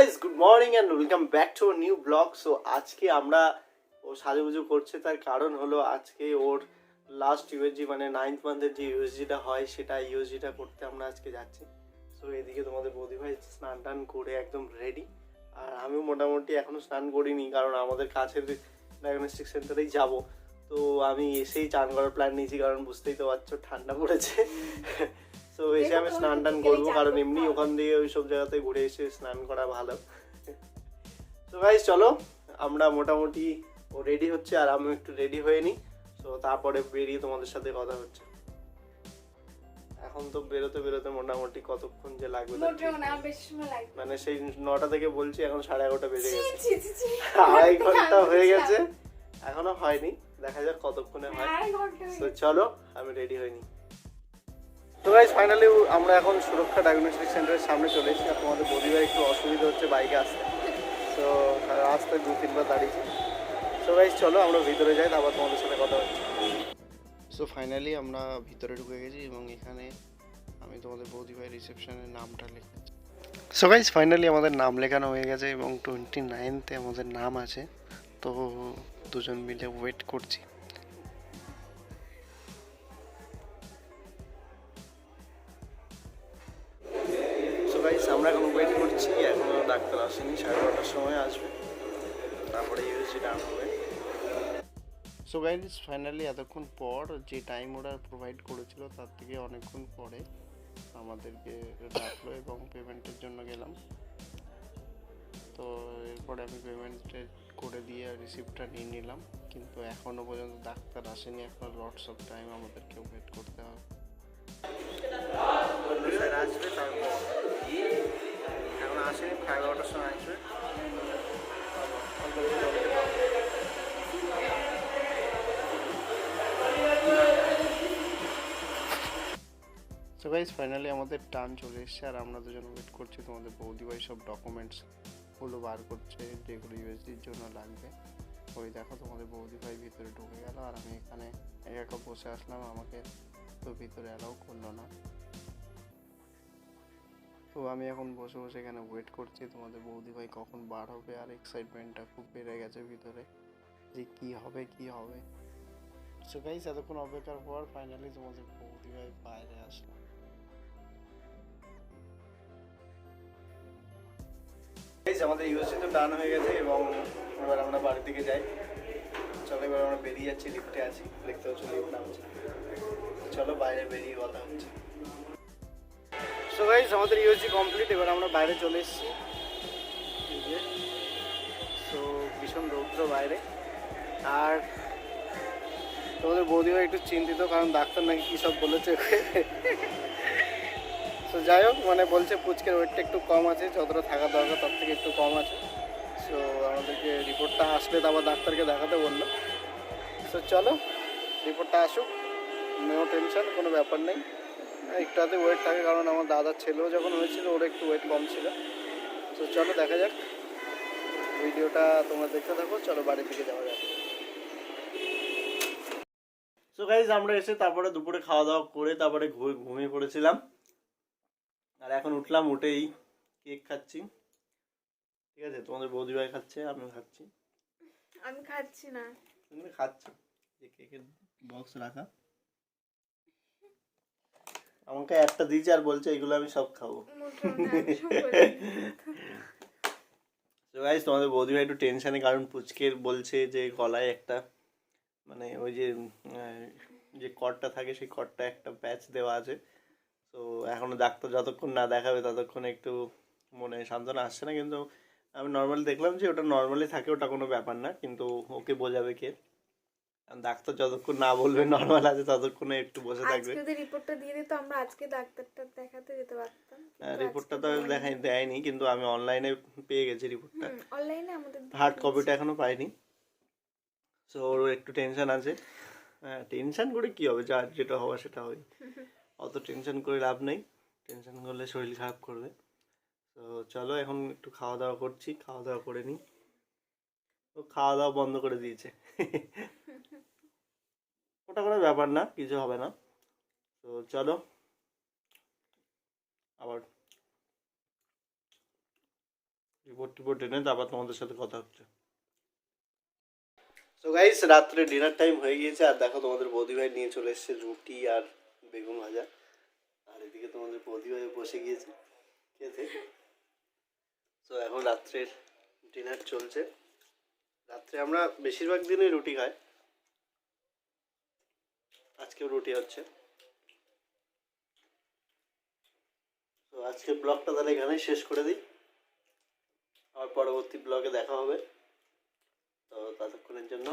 Guys, good morning and welcome back to a new blog. So আজকে আমরা ও সাজুগুজু করছে, তার কারণ হলো আজকে ওর লাস্ট ইউএসজি মানে 9th মান্থের যে ইউএসজিটা হয় সেটা ইউএসজিটা করতে আমরা আজকে যাচ্ছি। সো এদিকে তোমাদের বৌদি ভাই স্নান টান করে একদম রেডি, আর আমিও মোটামুটি এখনও স্নান করিনি কারণ আমাদের কাছের ডায়াগনস্টিক সেন্টারেই যাব। তো আমি এসেই চান করার প্ল্যান নিয়েছি কারণ বুঝতেই তো পারছো ঠান্ডা পড়েছে। তো এসে আমি স্নান টান করবো কারণ এমনি ওখান দিয়ে ওই সব জায়গাতে ঘুরে এসে স্নান করা ভালো। তো গাইস চলো, আমরা মোটামুটি ও রেডি হচ্ছে আর আমি একটু রেডি হয়ে নিই। তো তারপরে বেরিয়ে তোমাদের সাথে কথা হচ্ছে। এখন তো বেরোতে বেরোতে মোটামুটি কতক্ষণ যে লাগবে মানে সেই 9টা থেকে বলছি, এখন 11:30 বেজে গেছে, 2.5 ঘন্টা হয়ে গেছে, এখনো হয়নি, দেখা যাক কতক্ষণে হয়। তো চলো আমি রেডি হইনি। তো গাইস ফাইনালি আমরা এখন সুরক্ষা ডায়াগনস্টিক সেন্টারের সামনে চলে এসেছি। আর তোমাদের বৌদিভাই একটু অসুবিধা হচ্ছে বাইকে আসতে, তো রাস্তায় 2-3বার দাঁড়িয়েছি। সো গাইস চলো আমরা ভিতরে যাই, তারপর তোমাদের সাথে কথা হচ্ছে। সো ফাইনালি আমরা ভিতরে ঢুকে গেছি এবং এখানে আমি তোমাদের বৌদিভাই রিসেপশনের নামটা লিখেছি। সো গাইস ফাইনালি আমাদের নাম লেখানো হয়ে গেছে এবং 29th আমাদের নাম আছে। তো দুজন মিলে ওয়েট করছি। আমরা এখন ওয়েট করছি, এখনও ডাক্তার আসেনি, 12:30টার সময় আসবে, তারপরে ইউএসজি ডান হবে। সো গাইস ফাইনালি এতক্ষণ পর যে টাইম ওরা প্রোভাইড করেছিল তার থেকে অনেকক্ষণ পরে আমাদেরকে ডাকলো এবং পেমেন্টের জন্য গেলাম। তো এরপরে আমি পেমেন্টে করে দিয়ে রিসিপ্টটা নিয়ে নিলাম, কিন্তু এখনও পর্যন্ত ডাক্তার আসেনি, এখন লটস অফ টাইম আমাদেরকে ওয়েট করতে হবে। আসবে তারপর, এখন আসেনি, 11:30টার সময় আসবে। সো গাইস ফাইনালি আমাদের টার্ন চলে এসছে আর আমরা দুজন ওয়েট করছি। তোমাদের বৌদিভাই সব ডকুমেন্টসগুলো বার করছে যেগুলো ইউএসজির জন্য লাগবে। ওই দেখো তোমাদের বৌদিভাই ভিতরে ঢুকে গেল আর আমি এখানে একা বসে আসলাম, আমাকে তো ভিতরে অ্যালাউ করলো না। তো আমি এখন বসে বসে এখানে ওয়েট করছি তোমাদের বৌদিভাই কখন বার হবে, আর এক্সাইটমেন্টটা খুব বেড়ে গেছে ভিতরে যে কি হবে কি হবে। সো গাইস এতক্ষণ অপেক্ষার পর ফাইনালি তোমাদের বৌদিভাই বাইরে আসলো। আমাদের ইউএসজি তো ডান হয়ে গেছে এবং এবার আমরা বাড়ির দিকে যাই। চলো এবার আমরা বেরিয়ে যাচ্ছি, লিফটে আছি, দেখতে হচ্ছে লিফট নামছে। চলো বাইরে বেরিয়ে কথা হচ্ছে। সো গাইস আমাদের ইউএসজি কমপ্লিট, এবার আমরা বাইরে চলে এসেছি। সো ভীষণ রৌদ্র বাইরে, আর তোমাদের বৌদিভাই একটু চিন্তিত কারণ ডাক্তার নাকি কী সব বলেছে। তো যাই হোক, মানে বলছে পুচকের ওয়েটটা একটু কম আছে, যতটা থাকা দরকার তার থেকে একটু কম আছে। সো আমাদেরকে রিপোর্টটা আসলে তো আবার ডাক্তারকে দেখাতে বললো। সো চলো রিপোর্টটা আসুক, নো টেনশন, কোনো ব্যাপার নেই। একটু হাতে ওয়েট থাকে কারণ আমার দাদার ছেলেও যখন হয়েছিল ওর একটু ওয়েট কম ছিল। তো চলো দেখা যাক, ভিডিওটা তোমরা দেখতে থাকো, চলো বাড়ির দিকে যাওয়া যাক। সো গাইজ আমরা এসে তারপরে দুপুরে খাওয়া দাওয়া করে তারপরে ঘুমিয়ে পড়েছিলাম, আর এখন উঠলাম, উঠেই কেক খাচ্ছি। ঠিক আছে, তোমাদের বৌদিভাই খাচ্ছে, আমিও খাচ্ছি। আমি খাচ্ছি না, তুমি খাচ্ছ, যে কেকের বক্স রাখা আমাকে একটা দিয়েছে আর বলছে এগুলো আমি সব খাবো। তো গাইস তোমাদের বৌদিভাই একটু টেনশনে কারণ পুচকের বলছে যে গলায় একটা মানে ওই যে কর্ডটা থাকে সেই কর্ডটা একটা প্যাচ দেওয়া আছে। তো এখনো ডাক্তার যতক্ষণ না দেখাবে ততক্ষণ একটু মনে সান্ত্বনা আসছে না, কিন্তু আমি নর্মালি দেখলাম যে ওটা নর্মালি থাকে, ওটা কোনো ব্যাপার না, কিন্তু ওকে বোঝাবে কে, ডাক্তার যতক্ষণ না বলবে নর্মাল আছে ততক্ষণে একটু বসে থাকবে। আজকে যদি রিপোর্টটা দিয়ে দিত আমরা আজকে ডাক্তারটা দেখাতে যেতে পারতাম। রিপোর্টটা তো দেয়নি, কিন্তু আমি অনলাইনে পেয়ে গেছি রিপোর্টটা, অনলাইনে আমাদের হার্ড কপিটা এখনো পাইনি। সো ওর একটু টেনশন আছে। হ্যাঁ, টেনশন করে কি হবে, যা যেটা হওয়া সেটা হয়, অত টেনশন করে লাভ নেই, টেনশন করলে শরীর খারাপ করবে। তো চলো এখন একটু খাওয়া দাওয়া করছি, খাওয়া দাওয়া করে নিই। ও খাওয়া দাওয়া বন্ধ করে দিয়েছে। ওটা কোনো ব্যাপার না, কিছু হবে না। তো চলো আবার রিপোর্ট এনে তারপর তোমাদের সাথে কথা হচ্ছে। তো গাইস রাত্রে ডিনার টাইম হয়ে গিয়েছে, আর দেখো তোমাদের বৌদি ভাই নিয়ে চলে এসেছে রুটি আর বেগুন ভাজা, আর এদিকে তোমাদের বৌদি ভাই বসে গিয়েছে খেতে। তো এখন রাত্রের ডিনার চলছে। রাত্রে আমরা বেশিরভাগ দিনই রুটি খাই, আজকেও রুটি হচ্ছে। তো আজকের ব্লগটা তাহলে এখানেই শেষ করে দিই, আর পরবর্তী ব্লগে দেখা হবে। তো ততক্ষণের জন্য